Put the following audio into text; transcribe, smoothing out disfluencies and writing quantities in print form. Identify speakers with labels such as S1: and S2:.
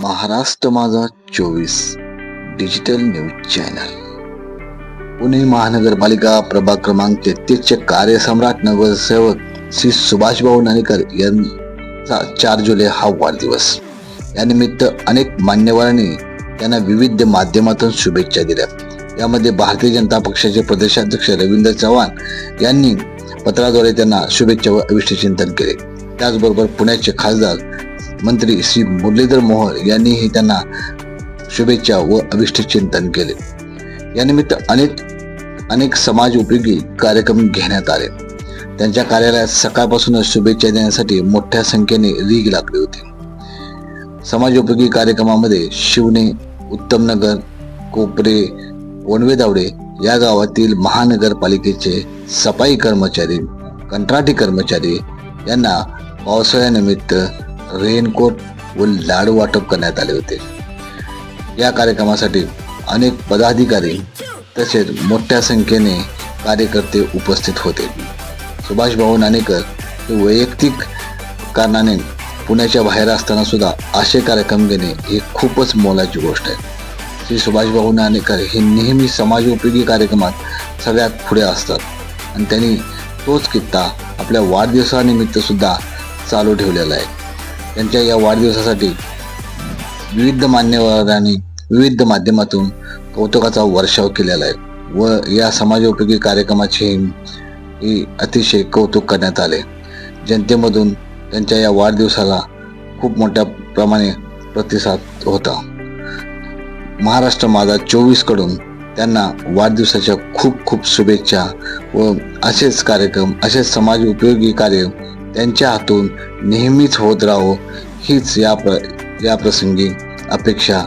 S1: महाराष्ट्र माझा 24 digital news channel Pune महानगरपालिका प्रभाग क्रमांक 33 चे कार्यसम्राट नगरसेवक श्री सुभाषभाऊ नाणेकर यांचा 4 जुलै हा वाढदिवस. या निमित्त अनेक मान्यवरांनी त्यांना विविध माध्यमातून शुभेच्छा दिल्या. यामध्ये भारतीय जनता पक्षाचे प्रदेशाध्यक्ष रवींद्र चव्हाण यांनी पत्राद्वारे त्यांना शुभेच्छा व अभिष्टचिंतन केले. त्याचबरोबर पुण्याचे खासदार मंत्री श्री मुरलीधर मोहोळ यांनीही त्यांना शुभेच्छा व अभिष्टचिंतन केले. या निमित्त अनेक समाज उपयोगी कार्यक्रम घेण्यात आले. त्यांच्या कार्यालयात सकाळपासूनच शुभेच्छा देण्यासाठी मोठ्या संख्येने रीघ लागली होती. समाजोपयोगी कार्यक्रमामध्ये शिवणे, उत्तमनगर, कोपरे, वणवेदावडे या गावातील महानगरपालिकेचे सफाई कर्मचारी, कंत्राटी कर्मचारी यांना पावसाळ्यानिमित्त रेनकोट व लाडू वाटप करण्यात आले होते. या कार्यक्रमासाठी अनेक पदाधिकारी तसेच मोठ्या संख्येने कार्यकर्ते उपस्थित होते. सुभाषभाऊ नाणेकर हे वैयक्तिक कारणाने पुण्याच्या बाहेर असताना सुद्धा असे कार्यक्रम घेणे ही खूपच मोलाची गोष्ट आहे. श्री सुभाषभाऊ नाणेकर हे नेहमी समाजोपयोगी कार्यक्रमात सगळ्यात पुढे असतात आणि त्यांनी तोच कित्ता आपल्या वाढदिवसानिमित्त सुद्धा चालू ठेवलेला आहे. त्यांच्या या वाढदिवसासाठी विविध मान्यवरांनी विविध माध्यमातून कौतुकाचा वर्षाव केलेला आहे व या समाजोपयोगी कार्यक्रमाचे अतिशय कौतुक करण्यात आले. जनतेमधून त्यांच्या या वाढदिवसाला खूप मोठ्या प्रमाणे प्रतिसाद होता. महाराष्ट्र माझा 24 कडून त्यांना वाढदिवसाच्या खूप खूप शुभेच्छा व असेच कार्यक्रम, असेच समाज उपयोगी कार्य त्यांच्या हातून नेहमीच होत राहो हीच या प्रसंगी अपेक्षा